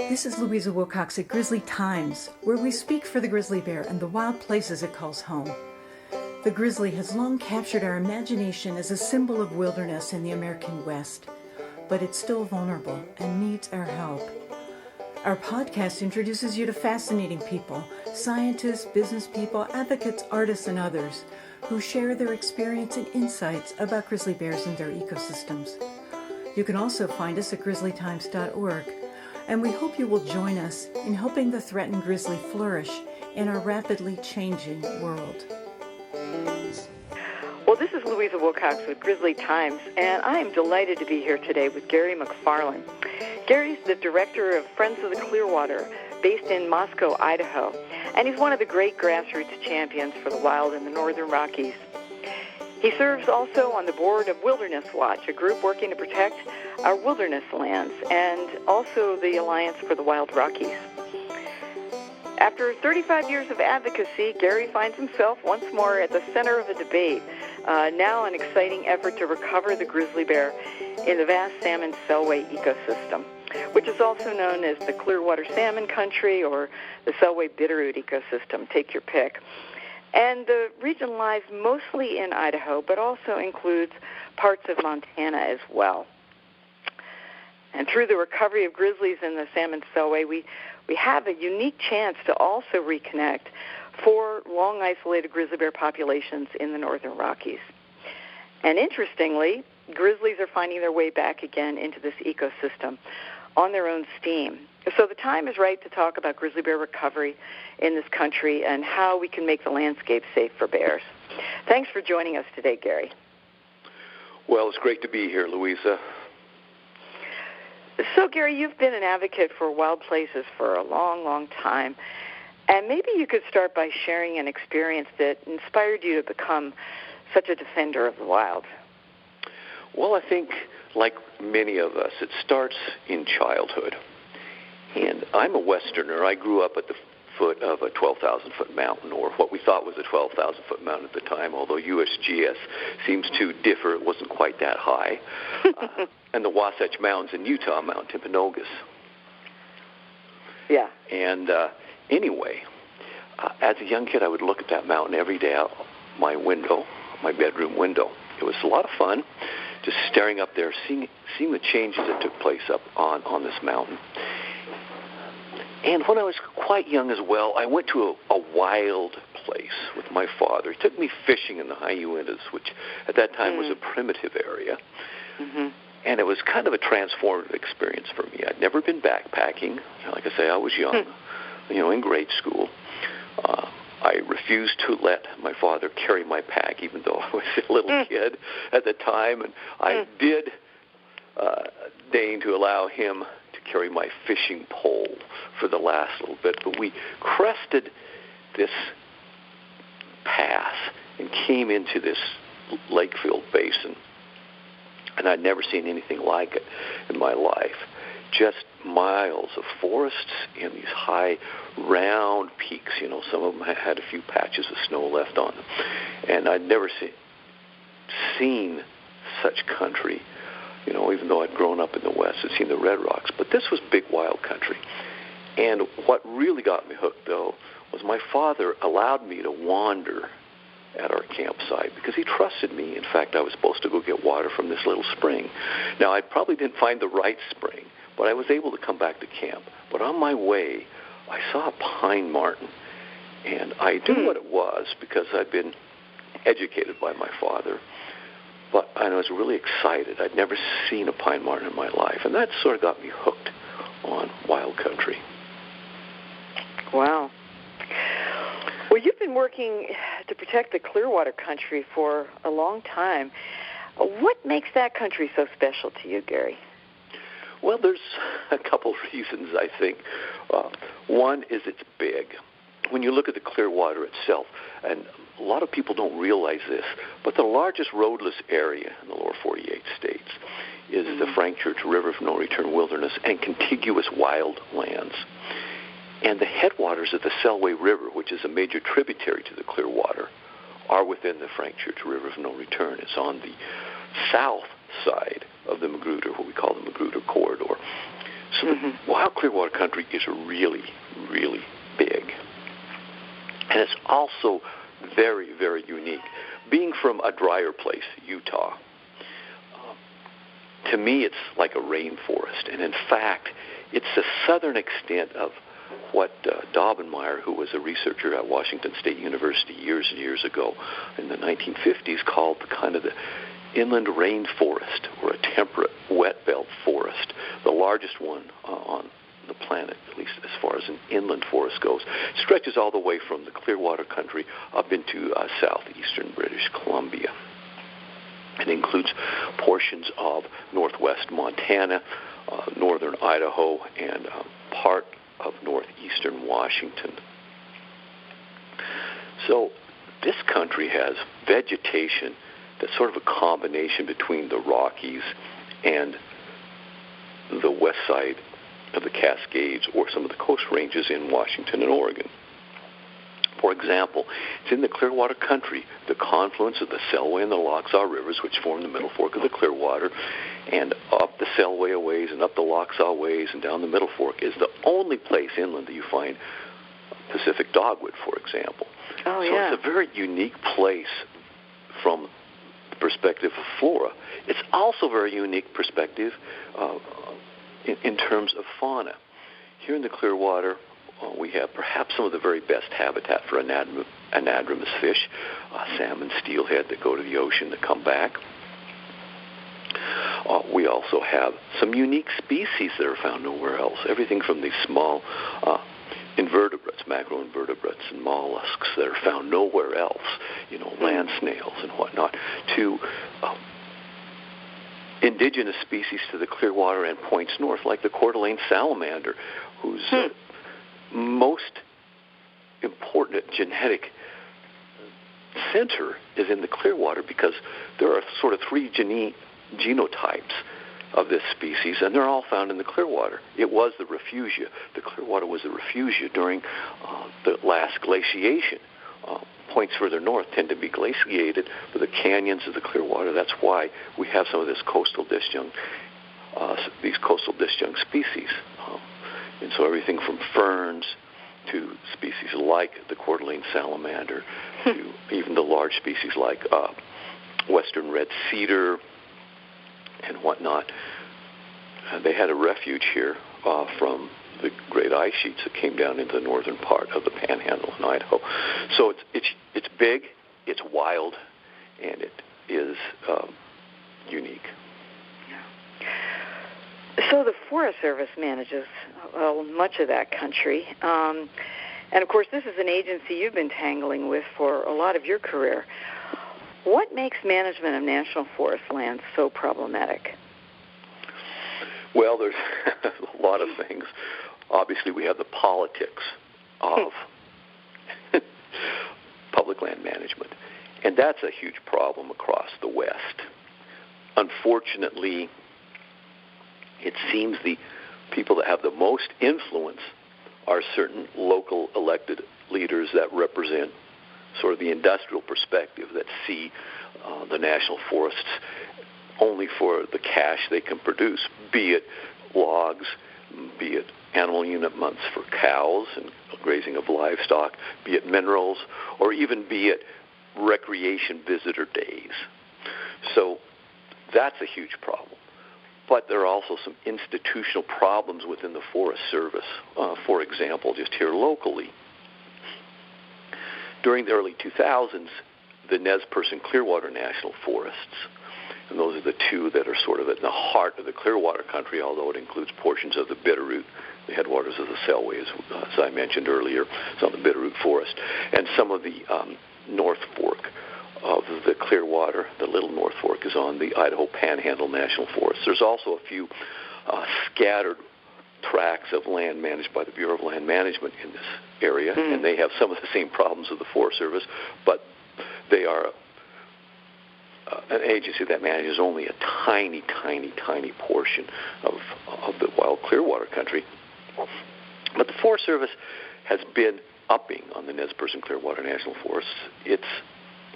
This is Louisa Wilcox at Grizzly Times, where we speak for the grizzly bear and the wild places it calls home. The grizzly has long captured our imagination as a symbol of wilderness in the American West, but it's still vulnerable and needs our help. Our podcast introduces you to fascinating people, scientists, business people, advocates, artists, and others who share their experience and insights about grizzly bears and their ecosystems. You can also find us at grizzlytimes.org, and we hope you will join us in helping the threatened grizzly flourish in our rapidly changing world. Well, this is Louisa Wilcox with Grizzly Times, and I am delighted to be here today with Gary Macfarlane. Gary's the director of Friends of the Clearwater, based in Moscow, Idaho, and he's one of the great grassroots champions for the wild in the Northern Rockies. He serves also on the board of Wilderness Watch, a group working to protect our wilderness lands, and also the Alliance for the Wild Rockies. After 35 years of advocacy, Gary finds himself once more at the center of a debate, now an exciting effort to recover the grizzly bear in the vast salmon Selway ecosystem, which is also known as the Clearwater salmon country or the Selway Bitterroot ecosystem, take your pick. And the region lies mostly in Idaho, but also includes parts of Montana as well. And through the recovery of grizzlies in the salmon Selway, we have a unique chance to also reconnect 4 long-isolated grizzly bear populations in the Northern Rockies. And interestingly, grizzlies are finding their way back again into this ecosystem on their own steam. So the time is right to talk about grizzly bear recovery in this country and how we can make the landscape safe for bears. Thanks for joining us today, Gary. Well, it's great to be here, Louisa. So, Gary, you've been an advocate for wild places for a long, long time. And maybe you could start by sharing an experience that inspired you to become such a defender of the wild. Well, I think, like many of us, it starts in childhood. And I'm a Westerner. I grew up at the foot of a 12,000-foot mountain, or what we thought was a 12,000-foot mountain at the time, although USGS seems to differ. It wasn't quite that high. And the Wasatch Mountains in Utah, Mount Timpanogos. Yeah. And anyway, as a young kid, I would look at that mountain every day out my window, my bedroom window. It was a lot of fun, just staring up there, seeing the changes that took place up on this mountain. And when I was quite young as well, I went to a wild place with my father. He took me fishing in the high Uintas, which at that time was a primitive area. Mm-hmm. And it was kind of a transformative experience for me. I'd never been backpacking. Like I say, I was young, in grade school. I refused to let my father carry my pack, even though I was a little kid at the time. And I did deign to allow him to carry my fishing pole for the last little bit. But we crested this pass and came into this lake-filled basin. And I'd never seen anything like it in my life. Just miles of forests and these high, round peaks. Some of them had a few patches of snow left on them. And I'd never seen such country, even though I'd grown up in the West and seen the Red Rocks. But this was big, wild country. And what really got me hooked, though, was my father allowed me to wander at our campsite because he trusted me. In fact, I was supposed to go get water from this little spring. Now, I probably didn't find the right spring, but I was able to come back to camp. But on my way, I saw a pine marten, and I knew what it was because I'd been educated by my father. But I was really excited. I'd never seen a pine marten in my life, and that sort of got me hooked on wild country. Wow. Well, you've been working to protect the Clearwater country for a long time. What makes that country so special to you, Gary? Well, there's a couple reasons, I think. One is it's big. When you look at the Clearwater itself, and a lot of people don't realize this, but the largest roadless area in the lower 48 states is the Frank Church River of No Return Wilderness and contiguous wild lands. And the headwaters of the Selway River, which is a major tributary to the Clearwater, are within the Frank Church River of No Return. It's on the south side of the Magruder, what we call the Magruder Corridor. So the Wild Clearwater country is really, really big. And it's also very, very unique. Being from a drier place, Utah, to me it's like a rainforest. And in fact, it's the southern extent of what Daubenmeier, who was a researcher at Washington State University years and years ago in the 1950s, called kind of the inland rainforest, or a temperate wet belt forest, the largest one on the planet, at least as far as an inland forest goes. It stretches all the way from the Clearwater country up into southeastern British Columbia. It includes portions of northwest Montana, northern Idaho, and part of northeastern Washington. So this country has vegetation that's sort of a combination between the Rockies and the west side of the Cascades, or some of the coast ranges in Washington and Oregon. For example, it's in the Clearwater country, the confluence of the Selway and the Lochsaw rivers, which form the middle fork of the Clearwater, and up the Selway a ways and up the Lochsaw ways and down the middle fork is the only place inland that you find Pacific dogwood, for example. Oh, yeah. So it's a very unique place from the perspective of flora. It's also a very unique perspective in terms of fauna. Here in the Clearwater, we have perhaps some of the very best habitat for anadromous fish, salmon, steelhead that go to the ocean that come back. We also have some unique species that are found nowhere else. Everything from these small invertebrates, macroinvertebrates and mollusks that are found nowhere else, land snails and whatnot, to indigenous species to the Clearwater and points north, like the Coeur d'Alene salamander, whose most important genetic center is in the Clearwater, because there are sort of three genotypes of this species, and they're all found in the Clearwater. It was the refugia. The Clearwater was the refugia during the last glaciation. Points further north tend to be glaciated, but the canyons of the Clearwater, that's why we have some of this these coastal disjunct species. And so everything from ferns to species like the Coeur d'Alene salamander to even the large species like western red cedar and whatnot. They had a refuge here from the great ice sheets that came down into the northern part of the Panhandle in Idaho. So it's big, it's wild, and it is unique. So the Forest Service manages much of that country. And, of course, this is an agency you've been tangling with for a lot of your career. What makes management of national forest lands so problematic? Well, there's a lot of things. Obviously, we have the politics of public land management, and that's a huge problem across the West. Unfortunately, it seems the people that have the most influence are certain local elected leaders that represent sort of the industrial perspective, that see the national forests only for the cash they can produce, be it logs, be it animal unit months for cows and grazing of livestock, be it minerals, or even be it recreation visitor days. So that's a huge problem. But there are also some institutional problems within the Forest Service. For example, just here locally, during the early 2000s, the Nez Perce and Clearwater National Forests, and those are the two that are sort of in the heart of the Clearwater country, although it includes portions of the Bitterroot, the headwaters of the Selway, as I mentioned earlier. It's on the Bitterroot Forest, and some of the North Fork of the Clearwater. The Little North Fork is on the Idaho Panhandle National Forest. There's also a few scattered tracts of land managed by the Bureau of Land Management in this area, and they have some of the same problems of the Forest Service, but they are an agency that manages only a tiny portion of the wild Clearwater country. But the Forest Service has been upping on the Nez Perce and Clearwater National Forests its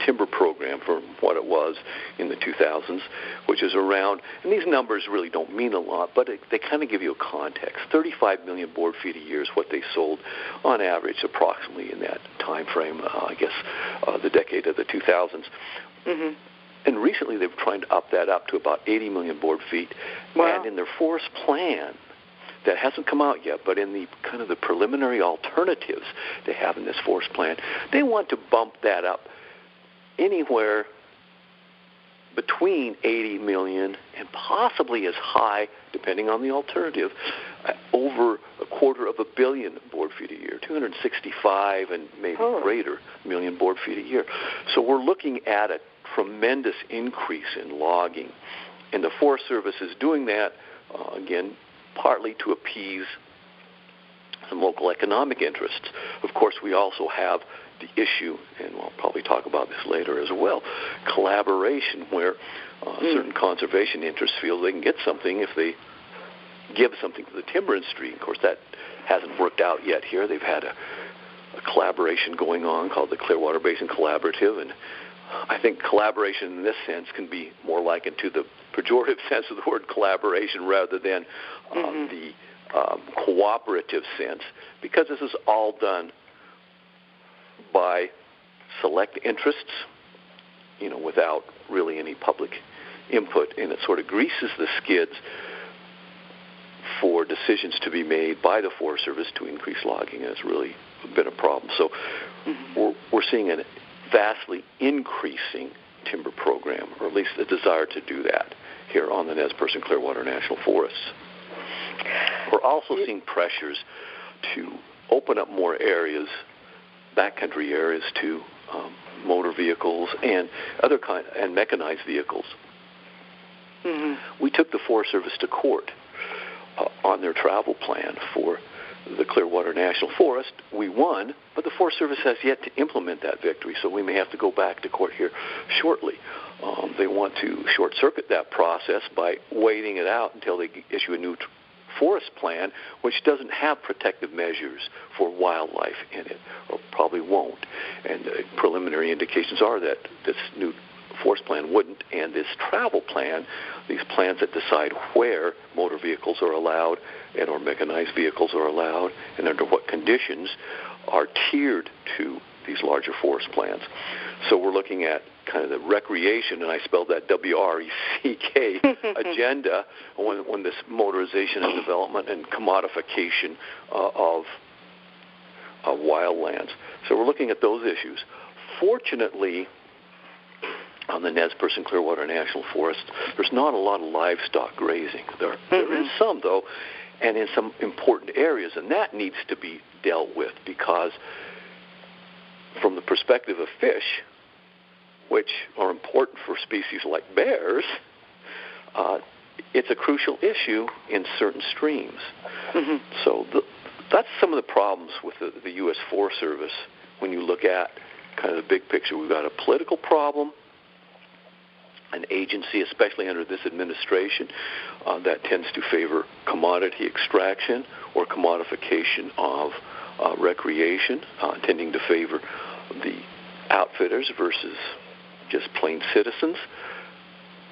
timber program from what it was in the 2000s, which is around, and these numbers really don't mean a lot, but they kind of give you a context. 35 million board feet a year is what they sold on average, approximately in that time frame, the decade of the 2000s. Mm-hmm. And recently they've tried to up to about 80 million board feet. Wow. And in their forest plan, that hasn't come out yet, but in the kind of the preliminary alternatives they have in this forest plan, they want to bump that up anywhere between 80 million and possibly as high, depending on the alternative, over 250 million board feet a year, 265 and maybe greater million board feet a year. So we're looking at a tremendous increase in logging, and the Forest Service is doing that, again, partly to appease some local economic interests. Of course, we also have the issue, and we'll probably talk about this later as well, collaboration, where certain conservation interests feel they can get something if they give something to the timber industry. Of course, that hasn't worked out yet here. They've had a collaboration going on called the Clearwater Basin Collaborative, and I think collaboration in this sense can be more likened to the pejorative sense of the word collaboration rather than the cooperative sense, because this is all done by select interests, without really any public input, and it sort of greases the skids for decisions to be made by the Forest Service to increase logging, and it's really been a problem. So we're seeing a vastly increasing timber program, or at least the desire to do that here on the Nez Perce and Clearwater National Forests. We're also seeing pressures to open up more areas, backcountry areas, to motor vehicles and other and mechanized vehicles. Mm-hmm. We took the Forest Service to court on their travel plan for the Clearwater National Forest. We won, but the Forest Service has yet to implement that victory, so we may have to go back to court here shortly. They want to short-circuit that process by waiting it out until they issue a new forest plan, which doesn't have protective measures for wildlife in it, or probably won't. And preliminary indications are that this new forest plan wouldn't, and this travel plan, these plans that decide where motor vehicles are allowed and or mechanized vehicles are allowed and under what conditions, are tiered to these larger forest plans. So we're looking at kind of the recreation, and I spelled that W-R-E-C-K, agenda when this motorization and development and commodification of wildlands. So we're looking at those issues. Fortunately, on the Nez Perce and Clearwater National Forest, there's not a lot of livestock grazing. There is some, though, and in some important areas, and that needs to be dealt with, because from the perspective of fish, which are important for species like bears, it's a crucial issue in certain streams. Mm-hmm. So that's some of the problems with the U.S. Forest Service when you look at kind of the big picture. We've got a political problem, an agency, especially under this administration, that tends to favor commodity extraction or commodification of recreation, tending to favor the outfitters versus just plain citizens.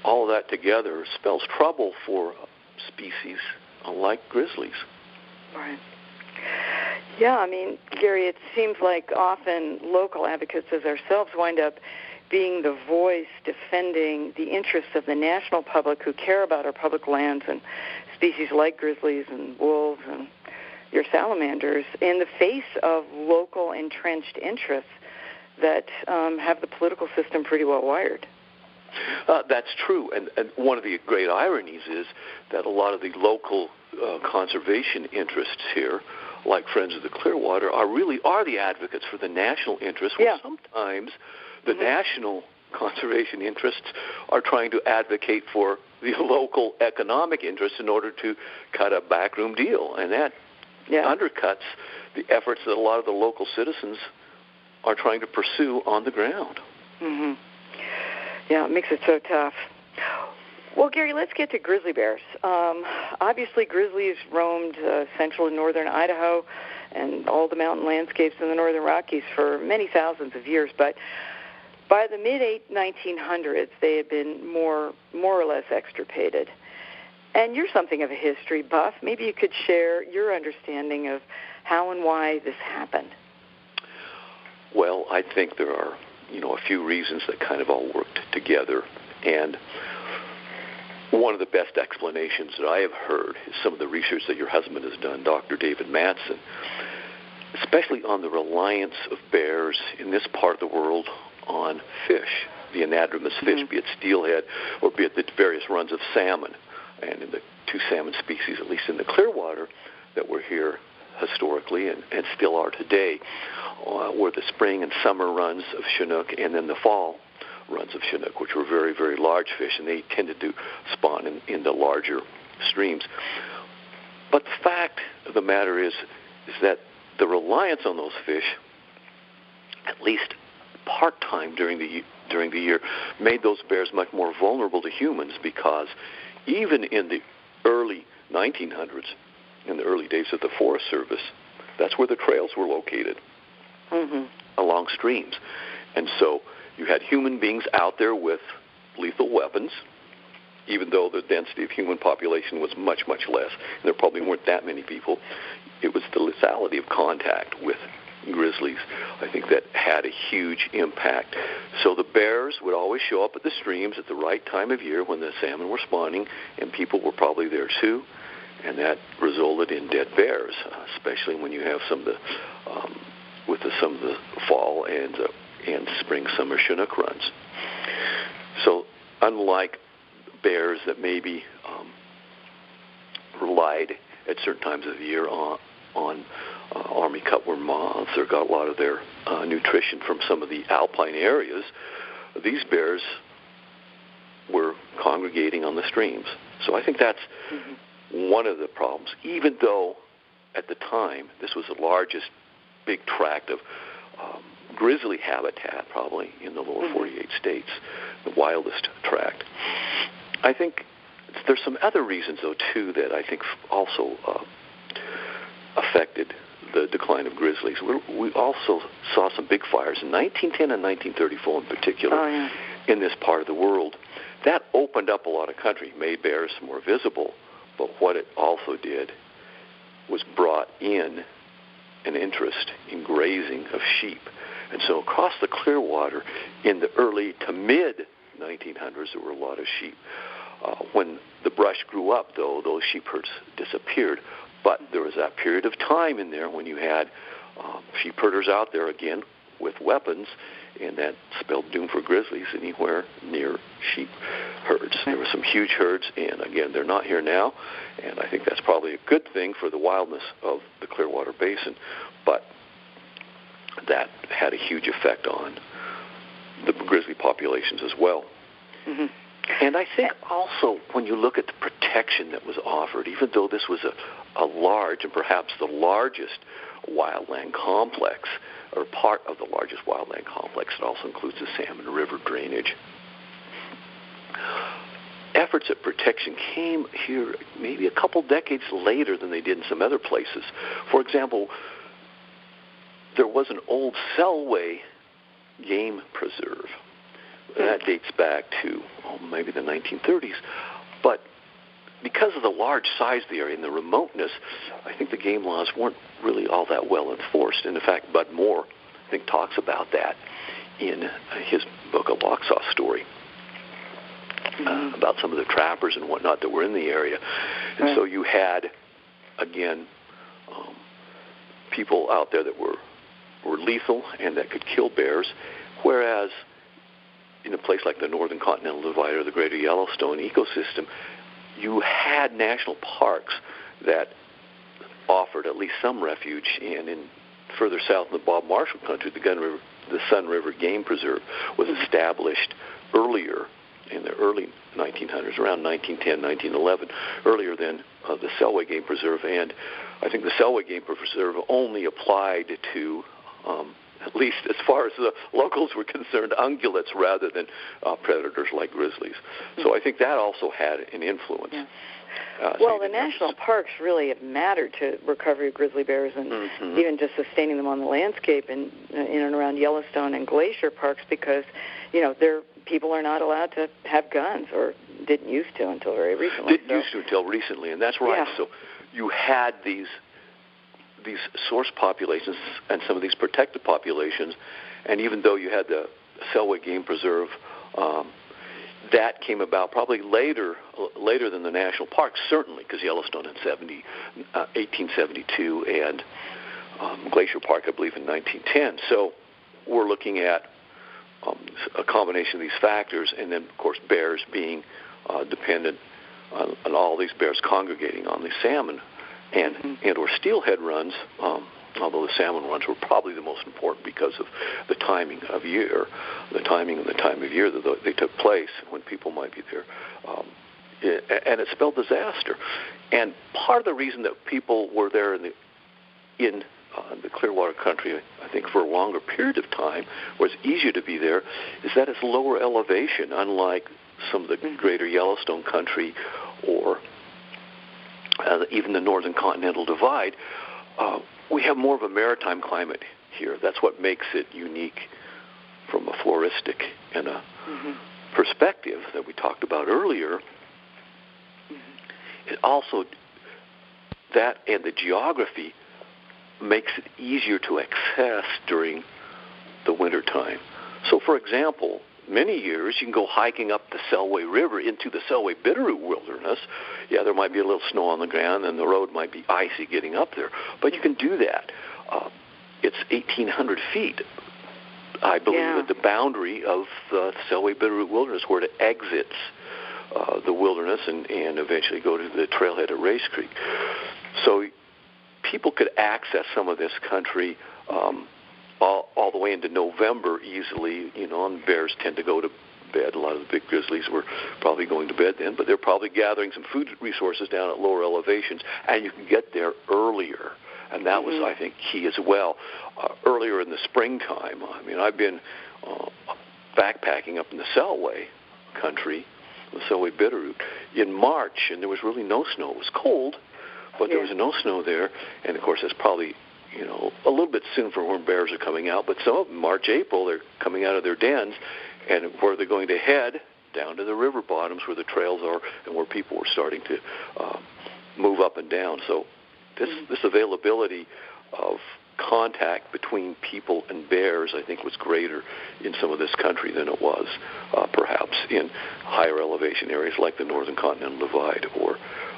All of that together spells trouble for species like grizzlies. Right. Yeah, I mean, Gary, it seems like often local advocates as ourselves wind up being the voice defending the interests of the national public who care about our public lands and species like grizzlies and wolves and your salamanders in the face of local entrenched interests that have the political system pretty well wired. That's true, and one of the great ironies is that a lot of the local conservation interests here, like Friends of the Clearwater, are the advocates for the national interests, where sometimes the national conservation interests are trying to advocate for the local economic interests in order to cut a backroom deal, and that undercuts the efforts that a lot of the local citizens are trying to pursue on the ground. Mm-hmm. Yeah, it makes it so tough. Well, Gary, let's get to grizzly bears. Obviously, grizzlies roamed central and northern Idaho and all the mountain landscapes in the Northern Rockies for many thousands of years, but By the mid-1900s, they had been more or less extirpated. And you're something of a history buff. Maybe you could share your understanding of how and why this happened. Well, I think there are, a few reasons that kind of all worked together. And one of the best explanations that I have heard is some of the research that your husband has done, Dr. David Mattson, especially on the reliance of bears in this part of the world on fish, the anadromous fish, be it steelhead or be it the various runs of salmon. And in the two salmon species, at least in the Clearwater, that were here historically and still are today, were the spring and summer runs of Chinook and then the fall runs of Chinook, which were very, very large fish, and they tended to spawn in the larger streams. But the fact of the matter is that the reliance on those fish, at least part-time during the year, made those bears much more vulnerable to humans, because even in the early 1900s, in the early days of the Forest Service, that's where the trails were located, along streams. And so you had human beings out there with lethal weapons, even though the density of human population was much, much less, and there probably weren't that many people. It was the lethality of contact with grizzlies, I think, that had a huge impact. So the bears would always show up at the streams at the right time of year when the salmon were spawning, and people were probably there too, and that resulted in dead bears, especially when you have some of the fall and spring, summer Chinook runs. So unlike bears that maybe relied at certain times of the year on army cutworm moths or got a lot of their nutrition from some of the alpine areas, these bears were congregating on the streams. So I think that's one of the problems, even though at the time this was the largest big tract of grizzly habitat probably in the lower 48 states, the wildest tract. I think there's some other reasons, though, too, that I think also affected the decline of grizzlies. We also saw some big fires in 1910 and 1934 in particular in this part of the world. That opened up a lot of country, made bears more visible, but what it also did was brought in an interest in grazing of sheep. And so across the Clearwater in the early to mid-1900s, there were a lot of sheep. When the brush grew up, though, those sheep herds disappeared. But there was that period of time in there when you had sheep herders out there, again, with weapons, and that spelled doom for grizzlies anywhere near sheep herds. There were some huge herds, and again, they're not here now, and I think that's probably a good thing for the wildness of the Clearwater Basin, but that had a huge effect on the grizzly populations as well. And I think also when you look at the protection that was offered, even though this was a large and perhaps the largest wildland complex, or part of the largest wildland complex, it also includes the Salmon River drainage. Efforts at protection came here maybe a couple decades later than they did in some other places. For example, there was an old Selway game preserve. That dates back to maybe the 1930s. But because of the large size of the area and the remoteness, I think the game laws weren't really all that well enforced. And in fact, Bud Moore, I think, talks about that in his book, A Locksaw Story, about some of the trappers and whatnot that were in the area. And so you had, again, people out there that were lethal and that could kill bears, whereas in a place like the Northern Continental Divide or the Greater Yellowstone ecosystem, you had national parks that offered at least some refuge. And in further south in the Bob Marshall country, the Sun River Game Preserve was established earlier in the early 1900s, around 1910, 1911, earlier than the Selway Game Preserve. And I think the Selway Game Preserve only applied to at least as far as the locals were concerned, ungulates rather than predators like grizzlies. So I think that also had an influence. Well, the national parks really have mattered to recovery of grizzly bears and even just sustaining them on the landscape in and around Yellowstone and glacier parks because, people are not allowed to have guns or didn't used to until very recently. Used to until recently, and that's right. Yeah. So you had these source populations and some of these protected populations, and even though you had the Selway Game Preserve, that came about probably later than the national parks, certainly, because Yellowstone in 1872 and Glacier Park, I believe, in 1910. So we're looking at a combination of these factors, and then, of course, bears being dependent on all these bears congregating on the salmon and or steelhead runs, although the salmon runs were probably the most important because of the timing and the time of year that they took place when people might be there. And it spelled disaster. And part of the reason that people were there in the Clearwater country, I think for a longer period of time, where it's easier to be there, is that it's lower elevation, unlike some of the greater Yellowstone country or even the Northern Continental Divide. We have more of a maritime climate here. That's what makes it unique from a floristic and a perspective that we talked about earlier. It also, that and the geography makes it easier to access during the wintertime. So, for example, many years you can go hiking up the Selway River into the Selway Bitterroot Wilderness. Yeah, there might be a little snow on the ground and the road might be icy getting up there, but you can do that. It's 1,800 feet, I believe, at the boundary of the Selway Bitterroot Wilderness, where it exits the wilderness and eventually go to the trailhead at Race Creek. So people could access some of this country all the way into November easily, and bears tend to go to bed. A lot of the big grizzlies were probably going to bed then, but they're probably gathering some food resources down at lower elevations, and you can get there earlier. And that was, I think, key as well. Earlier in the springtime, I've been backpacking up in the Selway country, the Selway Bitterroot, in March, and there was really no snow. It was cold, but there was no snow there. And, of course, that's probably, a little bit soon for when bears are coming out. But some of them, March, April, they're coming out of their dens, and where they're going to head, down to the river bottoms where the trails are and where people were starting to move up and down. So this availability of contact between people and bears, I think, was greater in some of this country than it was perhaps in higher elevation areas like the Northern Continental Divide or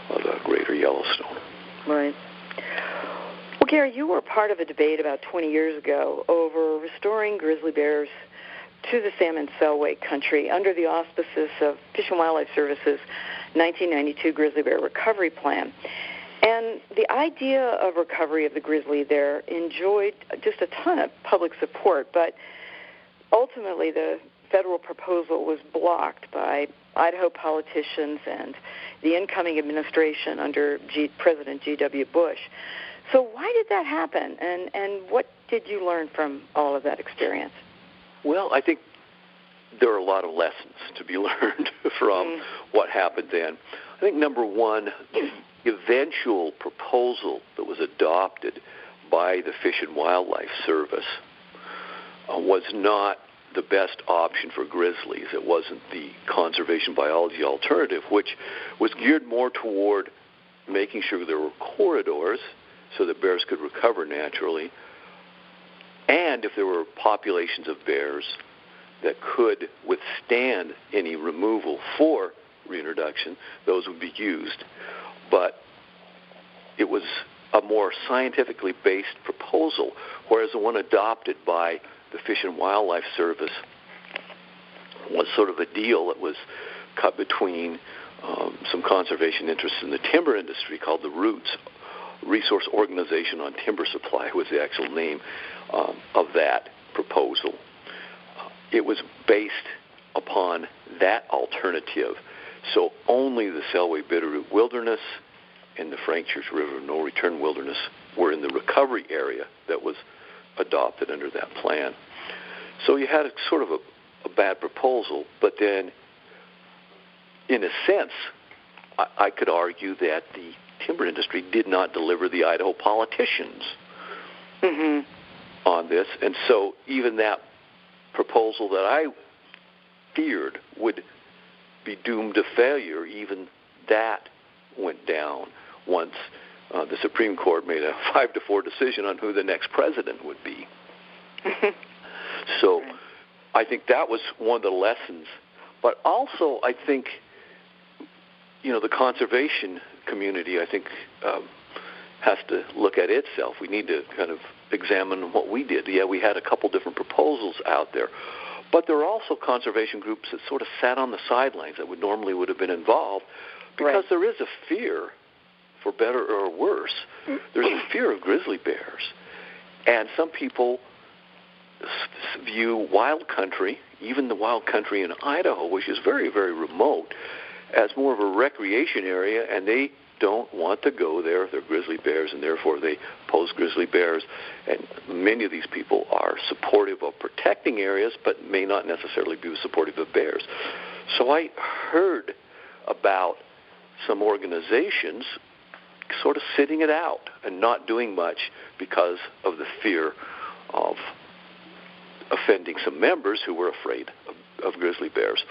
the greater Yellowstone. Right. Well, Gary, you were part of a debate about 20 years ago over restoring grizzly bears to the Salmon Selway country under the auspices of Fish and Wildlife Service's 1992 Grizzly Bear Recovery Plan. And the idea of recovery of the grizzly there enjoyed just a ton of public support, but ultimately the federal proposal was blocked by Idaho politicians and the incoming administration under President G.W. Bush. So why did that happen, and what did you learn from all of that experience? Well, I think there are a lot of lessons to be learned from what happened then. I think, number one, the eventual proposal that was adopted by the Fish and Wildlife Service was not the best option for grizzlies. It wasn't the conservation biology alternative, which was geared more toward making sure there were corridors so that bears could recover naturally, and if there were populations of bears that could withstand any removal for reintroduction, those would be used. But it was a more scientifically based proposal, whereas the one adopted by the Fish and Wildlife Service was sort of a deal that was cut between some conservation interests in the timber industry called the Roots, Resource Organization on Timber Supply was the actual name of that proposal. It was based upon that alternative. So only the Selway Bitterroot Wilderness and the Frank Church River No Return Wilderness were in the recovery area that was adopted under that plan. So you had sort of a bad proposal, but then, in a sense, I could argue that the timber industry did not deliver the Idaho politicians on this. And so even that proposal that I feared would be doomed to failure, even that went down once the Supreme Court made a 5-4 decision on who the next president would be. So I think that was one of the lessons. But also I think, the conservation community, I think, has to look at itself. We need to kind of examine what we did. Yeah, we had a couple different proposals out there. But there are also conservation groups that sort of sat on the sidelines that would have been involved because there is a fear, for better or worse, there's a fear of grizzly bears. And some people view wild country, even the wild country in Idaho, which is very, very remote, as more of a recreation area, and they don't want to go there. They're grizzly bears, and therefore they pose grizzly bears. And many of these people are supportive of protecting areas, but may not necessarily be supportive of bears. So I heard about some organizations sort of sitting it out and not doing much because of the fear of offending some members who were afraid of grizzly bears.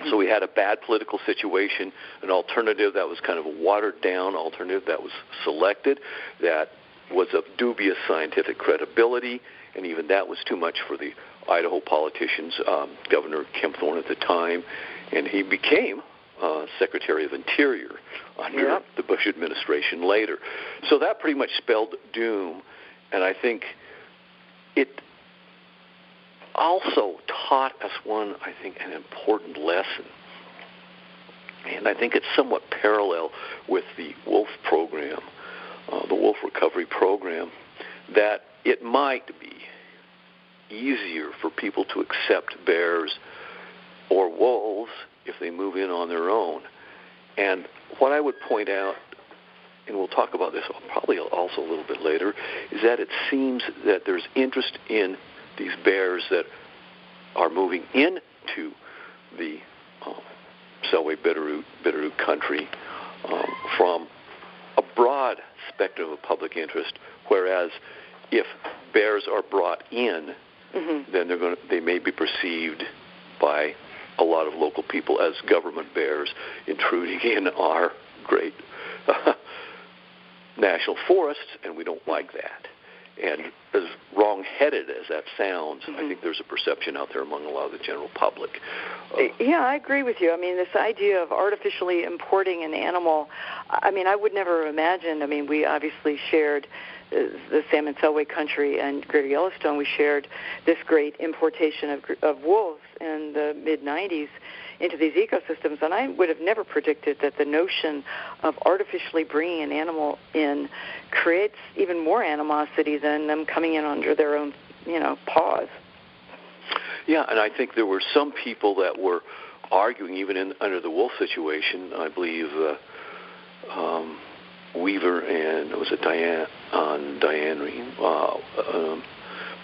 So we had a bad political situation, an alternative that was kind of a watered-down alternative that was selected that was of dubious scientific credibility, and even that was too much for the Idaho politicians, Governor Kempthorne at the time, and he became Secretary of Interior under the Bush administration later. So that pretty much spelled doom, and I think it also taught us an important lesson. And I think it's somewhat parallel with the wolf program, the wolf recovery program, that it might be easier for people to accept bears or wolves if they move in on their own. And what I would point out, and we'll talk about this probably also a little bit later, is that it seems that there's interest in these bears that are moving into the Selway Bitterroot country from a broad spectrum of public interest, whereas if bears are brought in, then they may be perceived by a lot of local people as government bears intruding in our great national forests, and we don't like that. And as wrong-headed as that sounds, I think there's a perception out there among a lot of the general public. Yeah, I agree with you. I mean, this idea of artificially importing an animal, I would never imagine. We obviously shared the Salmon Selway country and Greater Yellowstone. We shared this great importation of wolves in the mid-'90s into these ecosystems, and I would have never predicted that the notion of artificially bringing an animal in creates even more animosity than them coming in under their own, paws. Yeah, and I think there were some people that were arguing, even under the wolf situation. I believe Weaver and Diane Ream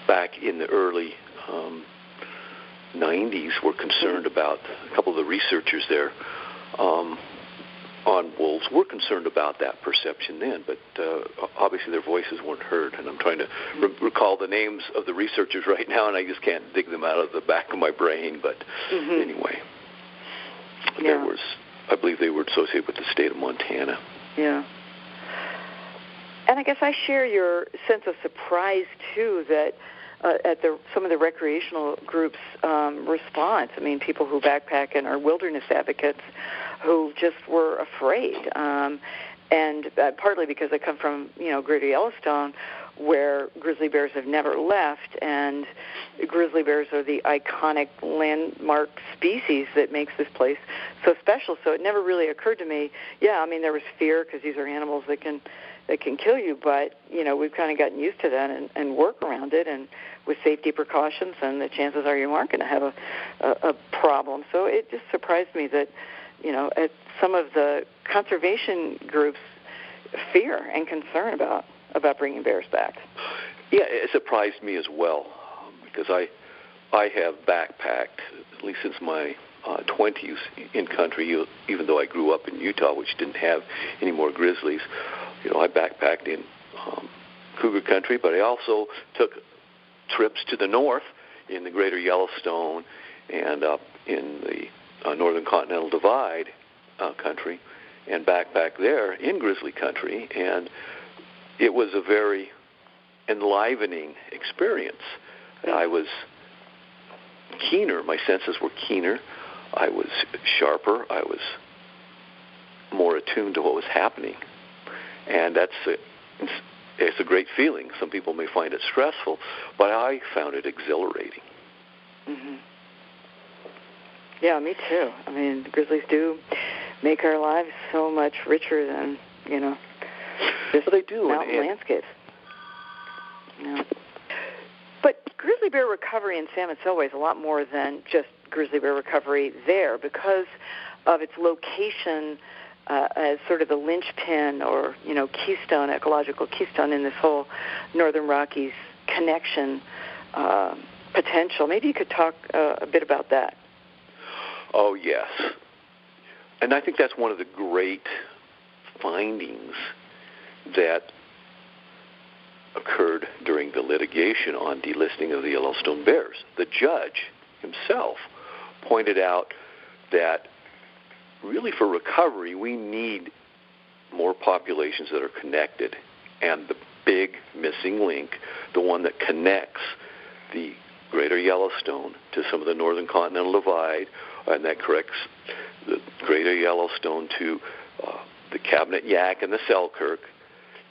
back in the early 90s were concerned about, a couple of the researchers there on wolves were concerned about that perception then, but obviously their voices weren't heard, and I'm trying to recall the names of the researchers right now, and I just can't dig them out of the back of my brain, but anyway, there was, I believe they were associated with the state of Montana. Yeah. And I guess I share your sense of surprise, too, that at some of the recreational groups' response. People who backpack and are wilderness advocates who just were afraid. And partly because I come from, Greater Yellowstone, where grizzly bears have never left, and grizzly bears are the iconic landmark species that makes this place so special. So it never really occurred to me, there was fear because these are animals that can kill you, but, we've kind of gotten used to that and work around it, and with safety precautions, and the chances are you aren't going to have a problem. So it just surprised me that, at some of the conservation groups' fear and concern about bringing bears back. Yeah, it surprised me as well, because I have backpacked, at least since my 20s in country, even though I grew up in Utah, which didn't have any more grizzlies. I backpacked in cougar country, but I also took trips to the north in the greater Yellowstone and up in the Northern Continental Divide country and backpacked there in grizzly country, and it was a very enlivening experience. I was keener. My senses were keener. I was sharper. I was more attuned to what was happening. And it's a great feeling. Some people may find it stressful, but I found it exhilarating. Mm-hmm. Yeah, me too. I mean, the grizzlies do make our lives so much richer than, just they do. Mountain landscapes. Yeah. But grizzly bear recovery in San Mateo is a lot more than just grizzly bear recovery there because of its location as sort of the linchpin or, keystone, ecological keystone in this whole Northern Rockies connection potential. Maybe you could talk a bit about that. Oh, yes. And I think that's one of the great findings that occurred during the litigation on delisting of the Yellowstone bears. The judge himself pointed out that really for recovery we need more populations that are connected, and the big missing link, the one that connects the greater Yellowstone to some of the Northern Continental Divide, and that connects the greater Yellowstone to the Cabinet Yaak and the Selkirk,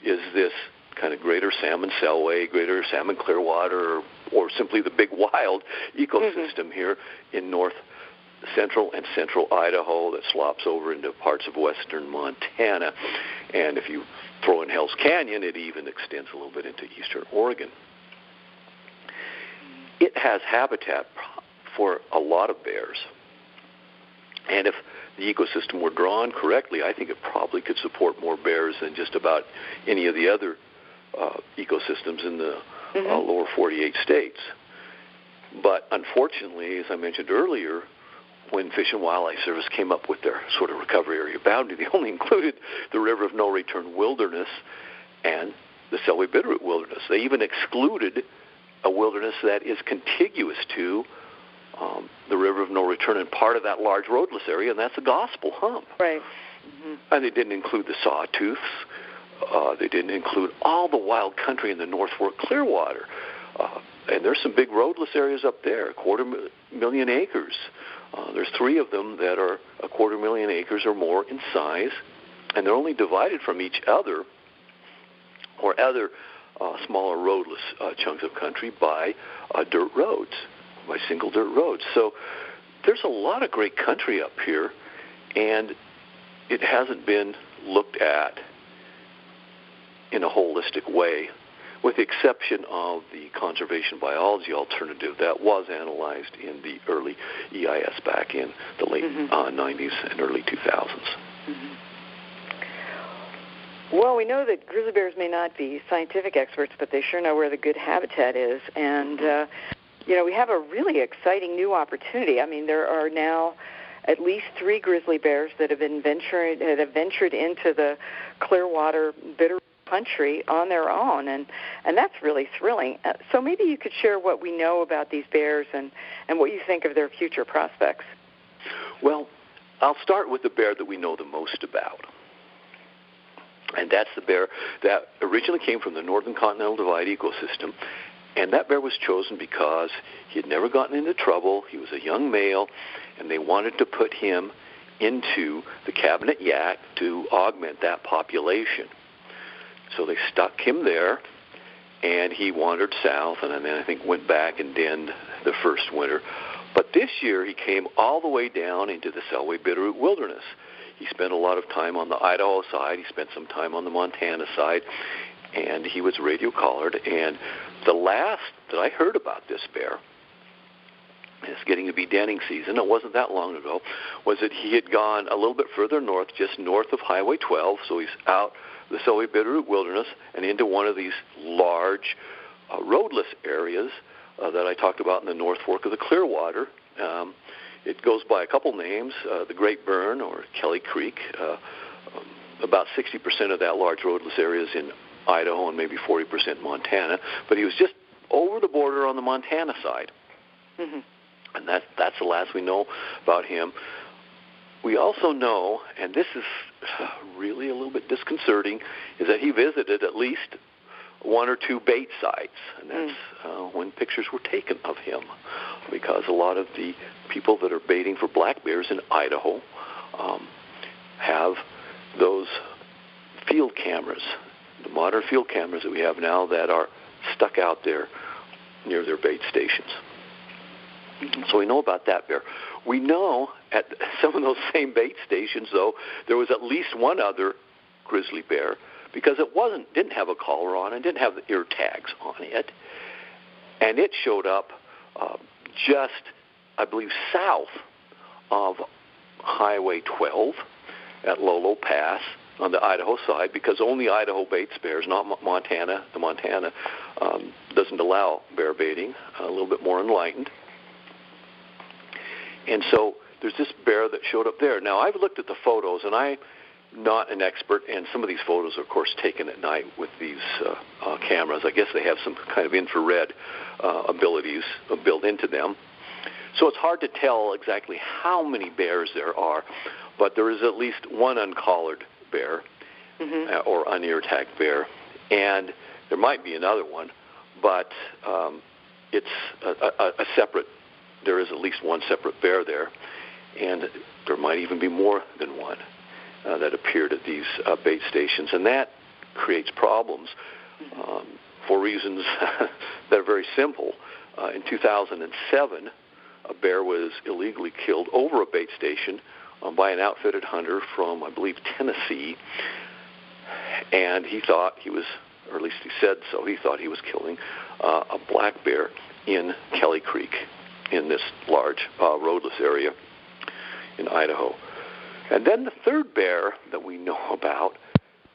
is this kind of greater salmon Selway, greater salmon Clearwater, or simply the big wild ecosystem here in north central and central Idaho that slops over into parts of western Montana. And if you throw in Hell's Canyon, it even extends a little bit into eastern Oregon. It has habitat for a lot of bears. And if the ecosystem were drawn correctly, I think it probably could support more bears than just about any of the other ecosystems in the lower 48 states. But unfortunately, as I mentioned earlier, when Fish and Wildlife Service came up with their sort of recovery area boundary, they only included the River of No Return Wilderness and the Selway Bitterroot Wilderness. They even excluded a wilderness that is contiguous to the River of No Return and part of that large roadless area, and that's the Gospel Hump. Right. And they didn't include the Sawtooths. They didn't include all the wild country in the North Fork Clearwater. And there's some big roadless areas up there, 250,000 acres. There's 3 of them that are 250,000 acres or more in size, and they're only divided from each other or other smaller roadless chunks of country by dirt roads, by single dirt roads. So there's a lot of great country up here, and it hasn't been looked at in a holistic way, with the exception of the conservation biology alternative that was analyzed in the early EIS back in the late 90s and early 2000s. Well, we know that grizzly bears may not be scientific experts, but they sure know where the good habitat is. And, we have a really exciting new opportunity. I mean, there are now at least 3 grizzly bears that have ventured into the Clearwater Bitterroot country on their own, and that's really thrilling. So maybe you could share what we know about these bears and what you think of their future prospects. Well, I'll start with the bear that we know the most about. And that's the bear that originally came from the Northern Continental Divide ecosystem. And that bear was chosen because he had never gotten into trouble. He was a young male, and they wanted to put him into the Cabinet Yaak to augment that population. So they stuck him there, and he wandered south, and then I think went back and denned the first winter. But this year he came all the way down into the Selway Bitterroot Wilderness. He spent a lot of time on the Idaho side. He spent some time on the Montana side, and he was radio collared. And the last that I heard about this bear, and it's getting to be denning season, it wasn't that long ago, was that he had gone a little bit further north, just north of Highway 12, so he's out the Selway Bitterroot Wilderness and into one of these large roadless areas that I talked about in the North Fork of the Clearwater. it goes by a couple names, the Great Burn or Kelly Creek. About 60% of that large roadless area is in Idaho and maybe 40% Montana. But he was just over the border on the Montana side. Mm-hmm. And that's the last we know about him. We also know, and this is really a little bit disconcerting, is that he visited at least one or two bait sites, and that's when pictures were taken of him, because a lot of the people that are baiting for black bears in Idaho have those field cameras, the modern field cameras that we have now that are stuck out there near their bait stations. So we know about that bear. We know at some of those same bait stations, though, there was at least one other grizzly bear, because it didn't have a collar on and didn't have the ear tags on it, and it showed up just, I believe, south of Highway 12 at Lolo Pass on the Idaho side, because only Idaho baits bears, not Montana. The Montana doesn't allow bear baiting, a little bit more enlightened. And so there's this bear that showed up there. Now, I've looked at the photos, and I'm not an expert, and some of these photos are, of course, taken at night with these cameras. I guess they have some kind of infrared abilities built into them. So it's hard to tell exactly how many bears there are, but there is at least one uncollared bear or unear-tagged bear, and there might be another one, but it's a separate. There is at least one separate bear there, and there might even be more than one that appeared at these bait stations, and that creates problems for reasons that are very simple. In 2007, a bear was illegally killed over a bait station by an outfitted hunter from, I believe, Tennessee, and he thought he was, or at least he said so, he thought he was killing a black bear in Kelly Creek in this large roadless area in Idaho. And then the third bear that we know about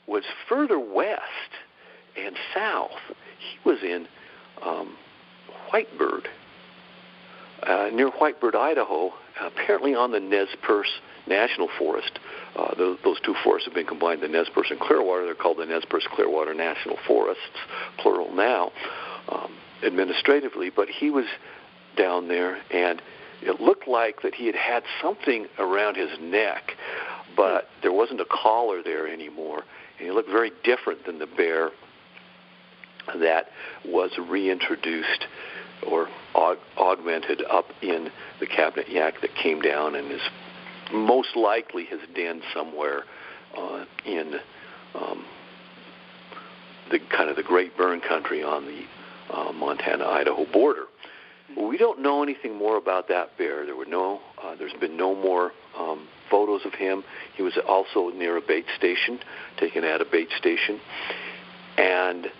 was further west and south. He was in Whitebird, near Whitebird, Idaho, apparently on the Nez Perce National Forest. Those two forests have been combined, the Nez Perce and Clearwater. They're called the Nez Perce Clearwater National Forests, plural now, administratively. But he was down there, and it looked like that he had something around his neck, but there wasn't a collar there anymore, and he looked very different than the bear that was reintroduced or augmented up in the cabinet yak that came down and is most likely his den somewhere in the kind of the Great Burn country on the Montana-Idaho border. We don't know anything more about that bear. There's been no more photos of him. He was also near a bait station, taken at a bait station. And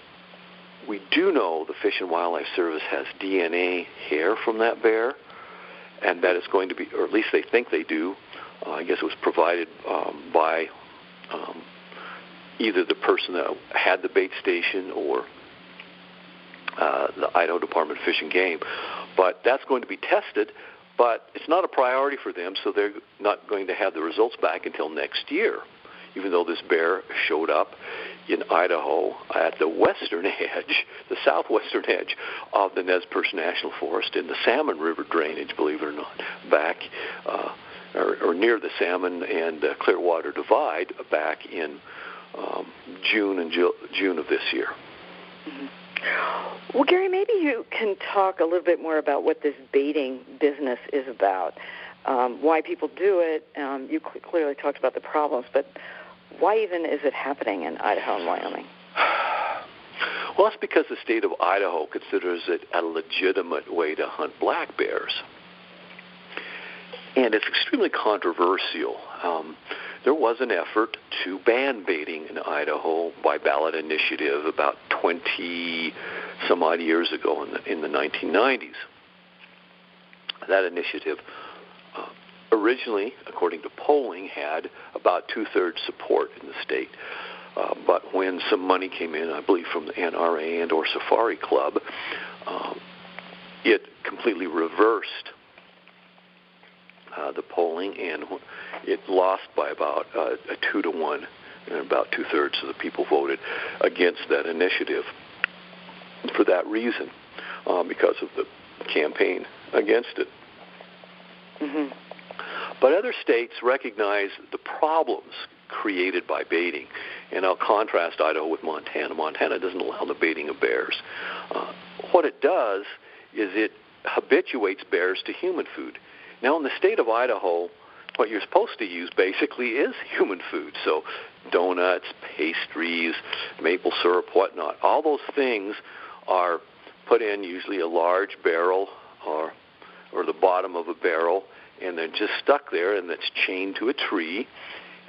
we do know the Fish and Wildlife Service has DNA hair from that bear, and that it's going to be, or at least they think they do. I guess it was provided by either the person that had the bait station or the Idaho Department of Fish and Game. But that's going to be tested, but it's not a priority for them, so they're not going to have the results back until next year, even though this bear showed up in Idaho at the western edge, the southwestern edge of the Nez Perce National Forest in the Salmon River drainage, believe it or not, back or near the Salmon and Clearwater Divide back in June of this year. Mm-hmm. Well, Gary, maybe you can talk a little bit more about what this baiting business is about, why people do it. You clearly talked about the problems, but why even is it happening in Idaho and Wyoming? Well, that's because the state of Idaho considers it a legitimate way to hunt black bears. And it's extremely controversial. There was an effort to ban baiting in Idaho by ballot initiative about 20-some-odd years ago in the 1990s. That initiative originally, according to polling, had about two-thirds support in the state. But when some money came in, I believe from the NRA and or Safari Club, it completely reversed the polling, and it lost by about a 2-1, and about 2/3 of the people voted against that initiative for that reason, because of the campaign against it. Mm-hmm. But other states recognize the problems created by baiting, and I'll contrast Idaho with Montana. Montana doesn't allow the baiting of bears. What it does is it habituates bears to human food. Now, in the state of Idaho, what you're supposed to use basically is human food. So donuts, pastries, maple syrup, whatnot. All those things are put in usually a large barrel or the bottom of a barrel, and they're just stuck there, and it's chained to a tree,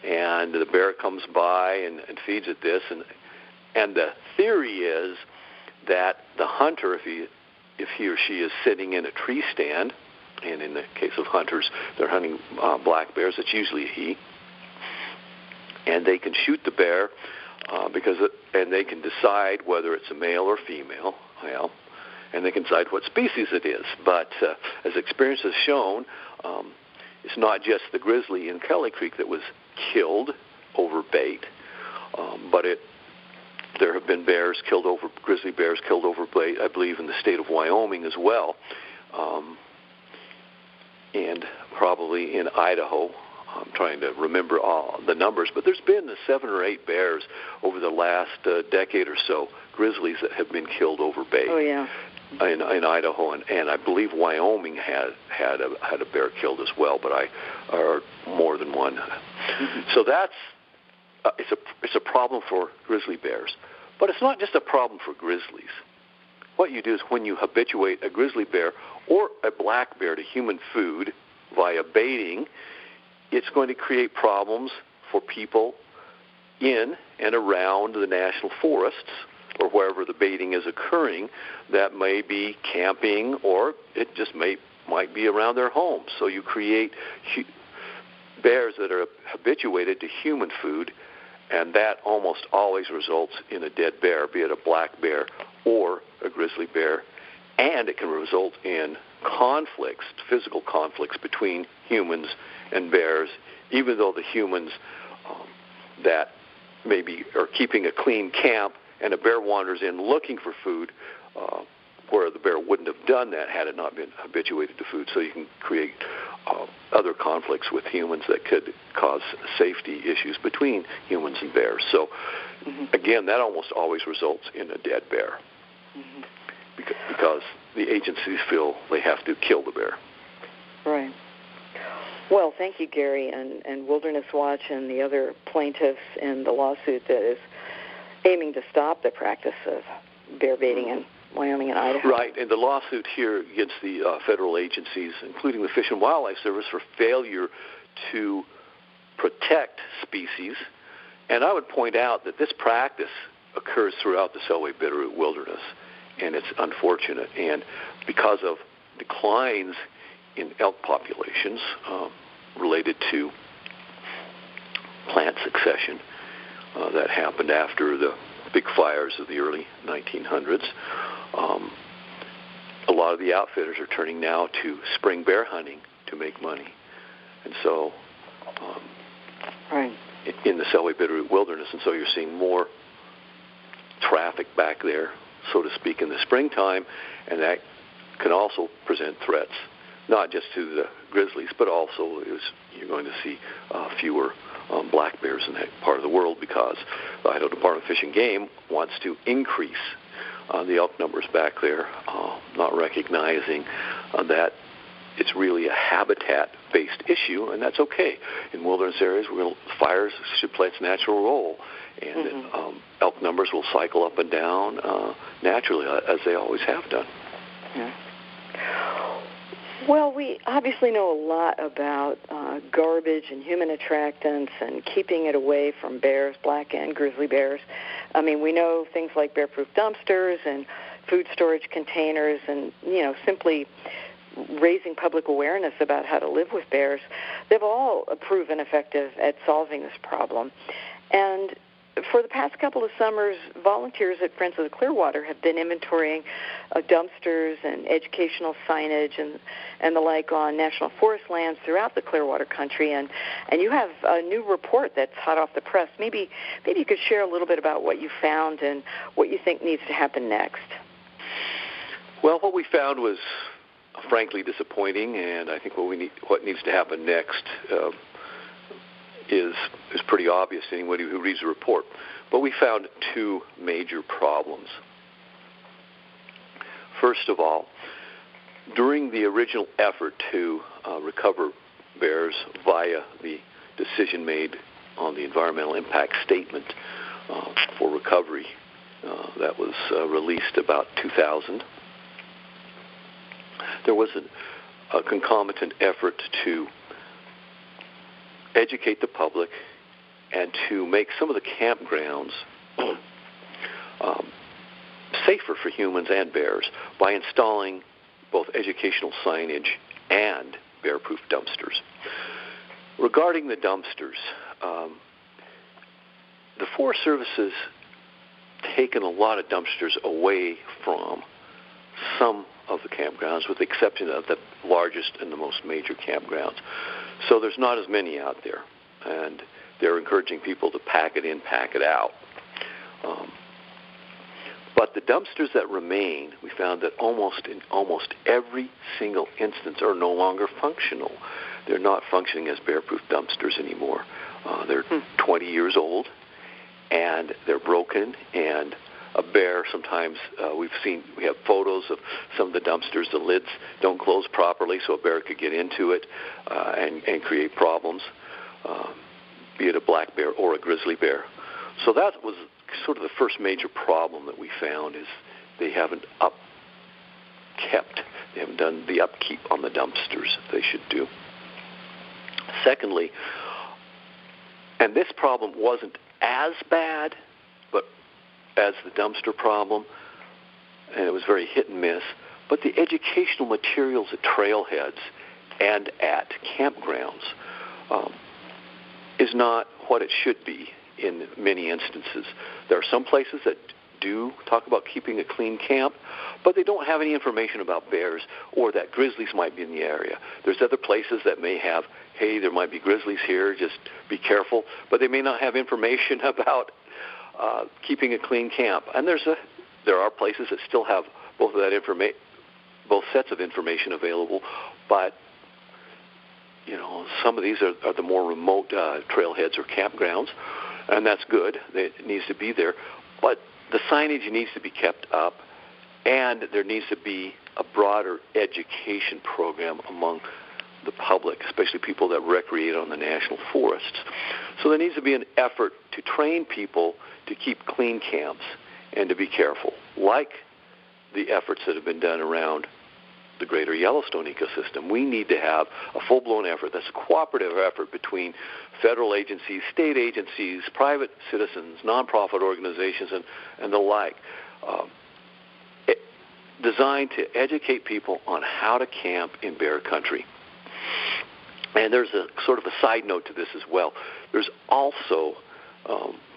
and the bear comes by and feeds it this. And the theory is that the hunter, if he or she is sitting in a tree stand, and in the case of hunters, they're hunting black bears, it's usually a he, and they can shoot the bear and they can decide whether it's a male or female, and they can decide what species it is. But as experience has shown, it's not just the grizzly in Kelly Creek that was killed over bait, but there have been grizzly bears killed over bait, I believe, in the state of Wyoming as well, and probably in Idaho. I'm trying to remember all the numbers, but there's been 7 or 8 bears over the last decade or so, grizzlies that have been killed over bait. Oh, yeah. In Idaho, and I believe Wyoming had a bear killed as well, but or more than one. Mm-hmm. So that's it's a problem for grizzly bears, but it's not just a problem for grizzlies. What you do is when you habituate a grizzly bear or a black bear to human food via baiting, it's going to create problems for people in and around the national forests or wherever the baiting is occurring, that may be camping, or it just might be around their homes. So you create bears that are habituated to human food, and that almost always results in a dead bear, be it a black bear or a grizzly bear, and it can result in conflicts, physical conflicts between humans and bears, even though the humans that maybe are keeping a clean camp and a bear wanders in looking for food, where the bear wouldn't have done that had it not been habituated to food. So you can create other conflicts with humans that could cause safety issues between humans and bears. So, again, that almost always results in a dead bear, because the agencies feel they have to kill the bear. Right. Well, thank you, Gary, and Wilderness Watch and the other plaintiffs in the lawsuit that is aiming to stop the practice of bear baiting in Wyoming and Idaho. Right, and the lawsuit here against the federal agencies, including the Fish and Wildlife Service, for failure to protect species. And I would point out that this practice occurs throughout the Selway Bitterroot Wilderness, and it's unfortunate. And because of declines in elk populations related to plant succession that happened after the big fires of the early 1900s, a lot of the outfitters are turning now to spring bear hunting to make money. And so in the Selway Bitterroot Wilderness, and so you're seeing more traffic back there, so to speak, in the springtime, and that can also present threats, not just to the grizzlies, but also you're going to see fewer black bears in that part of the world, because the Idaho Department of Fish and Game wants to increase the elk numbers back there, not recognizing that it's really a habitat-based issue, and that's okay. In wilderness areas, fires should play its natural role, and elk numbers will cycle up and down naturally, as they always have done. Yeah. Well, we obviously know a lot about garbage and human attractants and keeping it away from bears, black and grizzly bears. I mean, we know things like bear-proof dumpsters and food storage containers and, simply raising public awareness about how to live with bears. They've all proven effective at solving this problem. And for the past couple of summers, volunteers at Friends of the Clearwater have been inventorying dumpsters and educational signage and the like on national forest lands throughout the Clearwater country. And you have a new report that's hot off the press. Maybe you could share a little bit about what you found and what you think needs to happen next. Well, what we found was frankly disappointing, and I think what needs to happen next is pretty obvious to anybody who reads the report. But we found two major problems. First of all, during the original effort to recover bears via the decision made on the environmental impact statement for recovery that was released about 2000, there was a concomitant effort to educate the public and to make some of the campgrounds safer for humans and bears by installing both educational signage and bear-proof dumpsters. Regarding the dumpsters, the Forest Service has taken a lot of dumpsters away from some of the campgrounds, with the exception of the largest and the most major campgrounds. So there's not as many out there, and they're encouraging people to pack it in, pack it out. But the dumpsters that remain, we found that in almost every single instance are no longer functional. They're not functioning as bear-proof dumpsters anymore. They're 20 years old, and they're broken, and a bear sometimes, we have photos of some of the dumpsters, the lids don't close properly, so a bear could get into it and create problems, be it a black bear or a grizzly bear. So that was sort of the first major problem that we found, is they haven't they haven't done the upkeep on the dumpsters that they should do. Secondly, and this problem wasn't as bad, but as the dumpster problem, and it was very hit and miss, but the educational materials at trailheads and at campgrounds is not what it should be in many instances. There are some places that do talk about keeping a clean camp, but they don't have any information about bears or that grizzlies might be in the area. There's other places that may have, hey, there might be grizzlies here, just be careful, but they may not have information about keeping a clean camp. And there are places that still have both sets of information available, but some of these are the more remote trailheads or campgrounds, and that's good. It needs to be there. But the signage needs to be kept up, and there needs to be a broader education program among the public, especially people that recreate on the national forests. So there needs to be an effort to train people to keep clean camps and to be careful, like the efforts that have been done around the greater Yellowstone ecosystem. We need to have a full-blown effort. That's a cooperative effort between federal agencies, state agencies, private citizens, nonprofit organizations, and the like, designed to educate people on how to camp in bear country. And there's a sort of a side note to this as well. There's also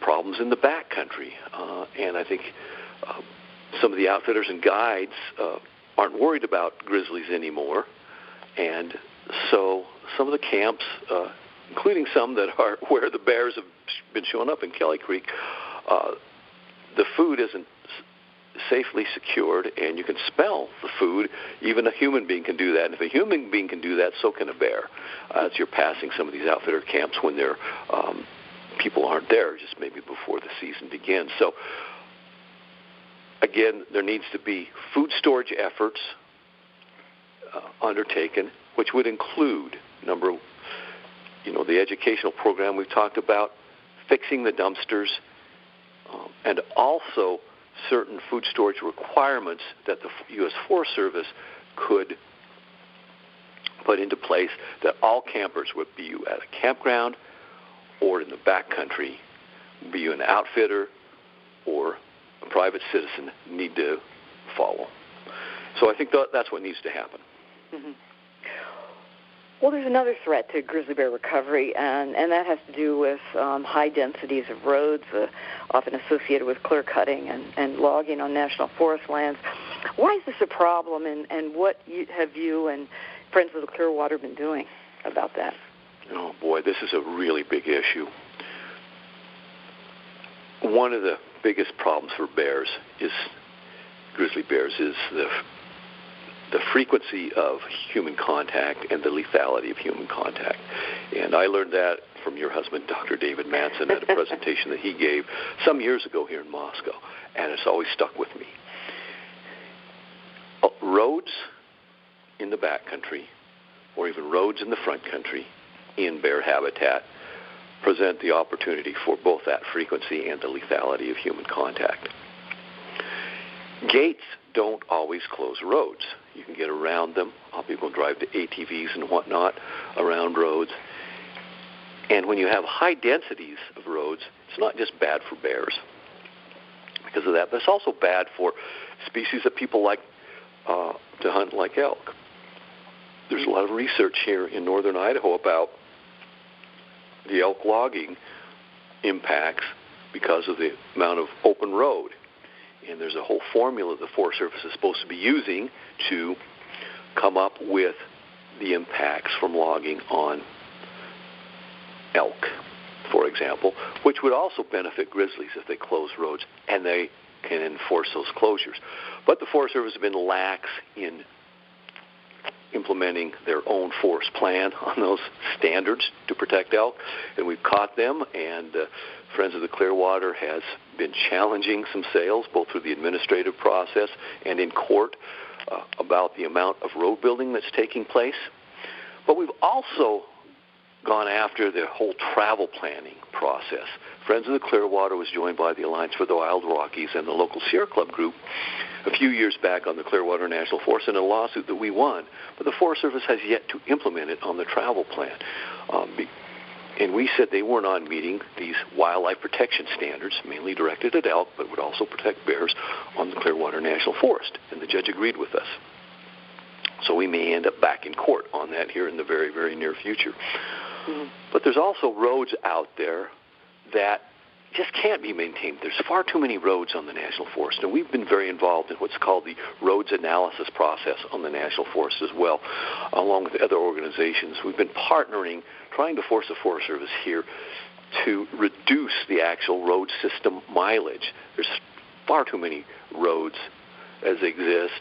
problems in the backcountry, and I think some of the outfitters and guides aren't worried about grizzlies anymore, and so some of the camps, including some that are where the bears have been showing up in Kelly Creek, the food isn't safely secured, and you can smell the food. Even a human being can do that, and if a human being can do that, so can a bear. As you're passing some of these outfitter camps when people aren't there, just maybe before the season begins. So again, there needs to be food storage efforts undertaken, which would include the educational program we've talked about, fixing the dumpsters, and also certain food storage requirements that the U.S. Forest Service could put into place, that all campers, would be you at a campground or in the backcountry, be you an outfitter or a private citizen, need to follow. So I think that's what needs to happen. Mm-hmm. Well, there's another threat to grizzly bear recovery, and that has to do with high densities of roads, often associated with clear cutting and logging on national forest lands. Why is this a problem, and what have you and Friends of the Clearwater been doing about that? Oh, boy, this is a really big issue. One of the biggest problems for grizzly bears, is the frequency of human contact and the lethality of human contact. And I learned that from your husband, Dr. David Manson, at a presentation that he gave some years ago here in Moscow, and it's always stuck with me. Roads in the backcountry, or even roads in the front country in bear habitat, present the opportunity for both that frequency and the lethality of human contact. Gates don't always close roads. You can get around them. People drive to ATVs and whatnot around roads. And when you have high densities of roads, it's not just bad for bears because of that, but it's also bad for species that people like to hunt, like elk. There's a lot of research here in northern Idaho about the elk logging impacts because of the amount of open road. And there's a whole formula the Forest Service is supposed to be using to come up with the impacts from logging on elk, for example, which would also benefit grizzlies if they close roads and they can enforce those closures. But the Forest Service has been lax in implementing their own forest plan on those standards to protect elk, and we've caught them, and Friends of the Clearwater has been challenging some sales, both through the administrative process and in court, about the amount of road building that's taking place. But we've also gone after the whole travel planning process. Friends of the Clearwater was joined by the Alliance for the Wild Rockies and the local Sierra Club group a few years back on the Clearwater National Forest in a lawsuit that we won. But the Forest Service has yet to implement it on the travel plan. And we said they were not meeting these wildlife protection standards, mainly directed at elk, but would also protect bears on the Clearwater National Forest. And the judge agreed with us. So we may end up back in court on that here in the very, very near future. Mm-hmm. But there's also roads out there that just can't be maintained. There's far too many roads on the National Forest, and we've been very involved in what's called the roads analysis process on the National Forest as well, along with other organizations. We've been partnering, trying to force the Forest Service here to reduce the actual road system mileage. There's far too many roads as exist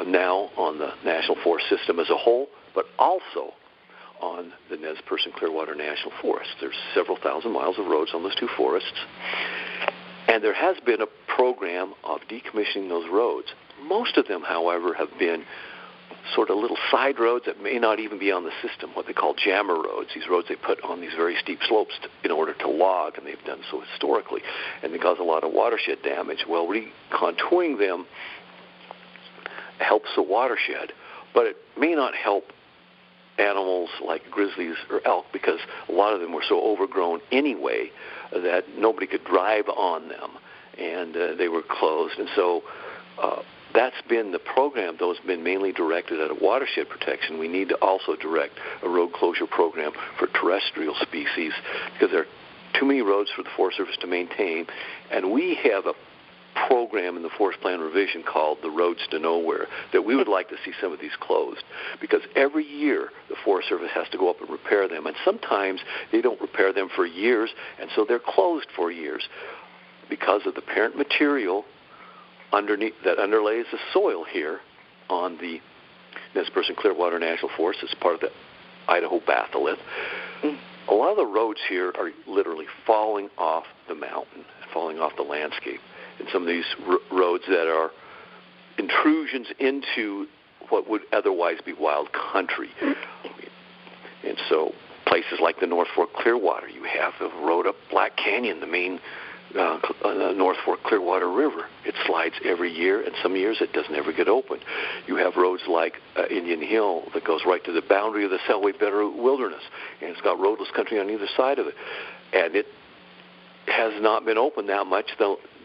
now on the National Forest system as a whole, but also on the Nez Perce Clearwater National Forest. There's several thousand miles of roads on those two forests, and there has been a program of decommissioning those roads. Most of them, however, have been sort of little side roads that may not even be on the system, what they call jammer roads, these roads they put on these very steep slopes in order to log, and they've done so historically, and they cause a lot of watershed damage. Well, recontouring them helps the watershed, but it may not help animals like grizzlies or elk because a lot of them were so overgrown anyway that nobody could drive on them, and they were closed. And so that's been the program, though it's been mainly directed at a watershed protection. We need to also direct a road closure program for terrestrial species because there are too many roads for the Forest Service to maintain, and we have a program in the Forest Plan revision called the Roads to Nowhere that we would like to see some of these closed because every year the Forest Service has to go up and repair them, and sometimes they don't repair them for years, and so they're closed for years because of the parent material underneath that underlays the soil here on the Nez Perce Clearwater National Forest as part of the Idaho batholith. A lot of the roads here are literally falling off the mountain, falling off the landscape. And some of these roads that are intrusions into what would otherwise be wild country. And so places like the North Fork Clearwater, you have the road up Black Canyon, the main North Fork Clearwater River. It slides every year, and some years it doesn't ever get opened. You have roads like Indian Hill that goes right to the boundary of the Selway Bitterroot Wilderness, and it's got roadless country on either side of it. And it has not been open that much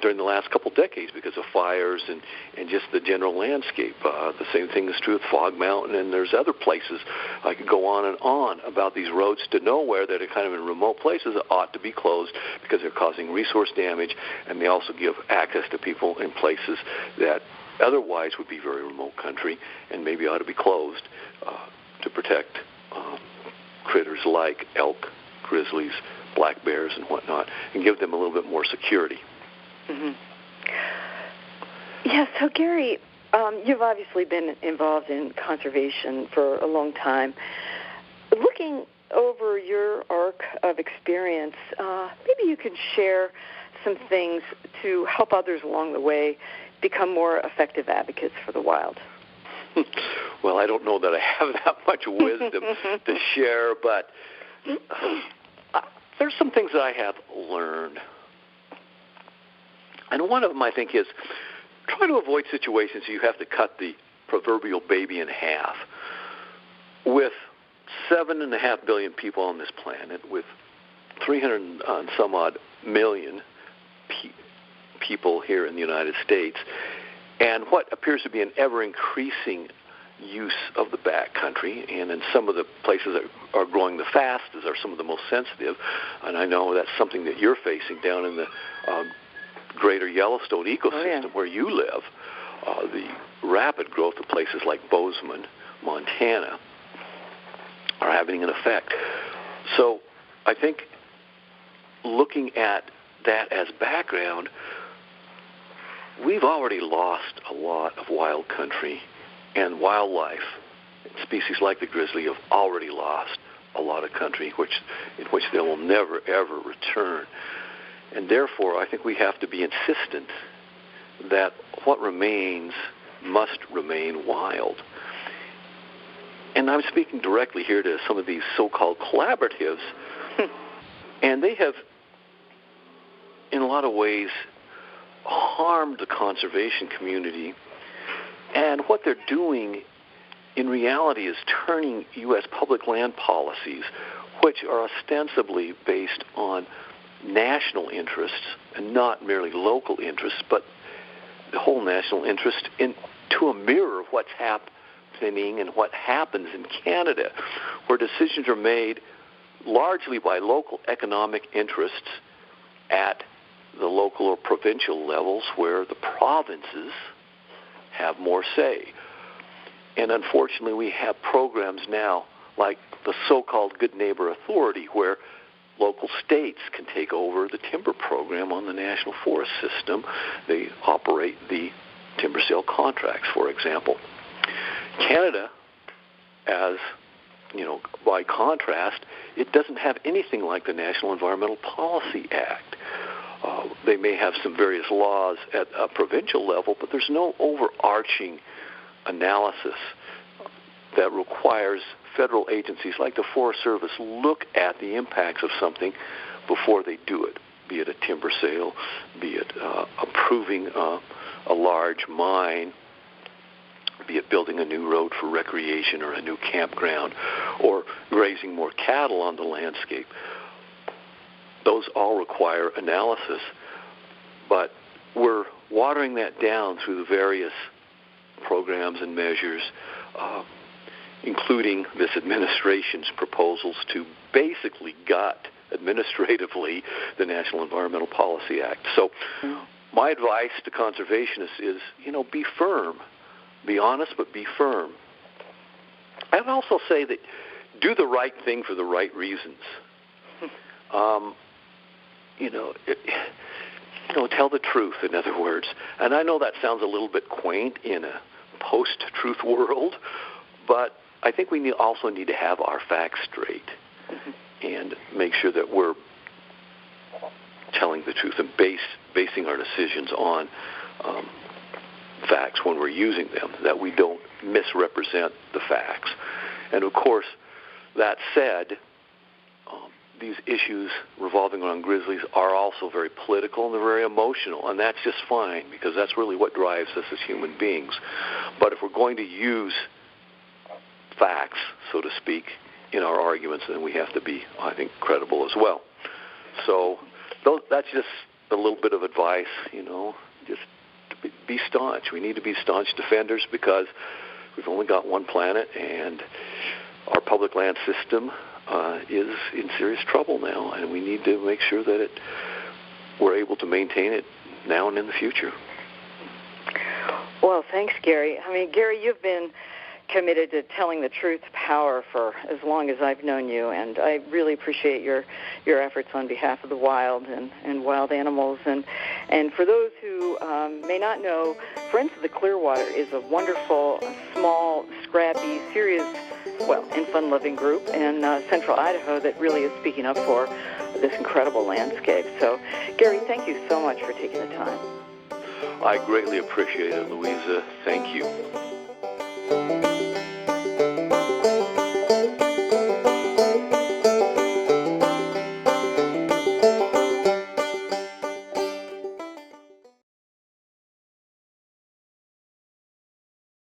during the last couple decades because of fires and just the general landscape. The same thing is true with Fog Mountain, and there's other places. I could go on and on about these roads to nowhere that are kind of in remote places that ought to be closed because they're causing resource damage, and they also give access to people in places that otherwise would be very remote country and maybe ought to be closed to protect critters like elk, grizzlies, black bears, and whatnot, and give them a little bit more security. Mm-hmm. Yeah, so Gary, you've obviously been involved in conservation for a long time. Looking over your arc of experience, maybe you can share some things to help others along the way become more effective advocates for the wild. Well, I don't know that I have that much wisdom to share, but there's some things that I have learned. And one of them, I think, is try to avoid situations you have to cut the proverbial baby in half. With 7.5 billion people on this planet, with 300 and some odd million people here in the United States, and what appears to be an ever-increasing use of the backcountry, and in some of the places that are growing the fastest are some of the most sensitive, and I know that's something that you're facing down in the greater Yellowstone ecosystem where you live. The rapid growth of places like Bozeman, Montana, are having an effect. So I think looking at that as background, we've already lost a lot of wild country, and wildlife. Species like the grizzly have already lost a lot of country in which they will never, ever return. And therefore, I think we have to be insistent that what remains must remain wild. And I'm speaking directly here to some of these so-called collaboratives, and they have, in a lot of ways, harmed the conservation community. And what they're doing in reality is turning U.S. public land policies, which are ostensibly based on national interests and not merely local interests, but the whole national interest, into a mirror of what's happening and what happens in Canada, where decisions are made largely by local economic interests at the local or provincial levels, where the provinces have more say. And unfortunately, we have programs now like the so-called Good Neighbor Authority, where local states can take over the timber program on the National Forest System. They operate the timber sale contracts, for example. Canada, as you know, by contrast, it doesn't have anything like the National Environmental Policy Act. They may have some various laws at a provincial level, but there's no overarching analysis that requires federal agencies like the Forest Service look at the impacts of something before they do it, be it a timber sale, be it approving a large mine, be it building a new road for recreation or a new campground, or grazing more cattle on the landscape. Those all require analysis, but we're watering that down through the various programs and measures, including this administration's proposals to basically gut administratively the National Environmental Policy Act. So my advice to conservationists is, be firm. Be honest, but be firm. I would also say that do the right thing for the right reasons. Tell the truth, in other words. And I know that sounds a little bit quaint in a post-truth world, but I think we also need to have our facts straight and make sure that we're telling the truth and basing our decisions on facts when we're using them, that we don't misrepresent the facts. And of course, that said, these issues revolving around grizzlies are also very political and they're very emotional, and that's just fine because that's really what drives us as human beings. But if we're going to use facts, so to speak, in our arguments, then we have to be, I think, credible as well. So that's just a little bit of advice, just to be staunch. We need to be staunch defenders because we've only got one planet, and our public land system is in serious trouble now, and we need to make sure that we're able to maintain it now and in the future. Well, thanks, Gary. I mean, Gary, you've been committed to telling the truth power for as long as I've known you, and I really appreciate your efforts on behalf of the wild and wild animals. And for those who may not know, Friends of the Clearwater is a wonderful, small, scrappy, serious, and fun-loving group in central Idaho that really is speaking up for this incredible landscape. So, Gary, thank you so much for taking the time. I greatly appreciate it, Louisa. Thank you.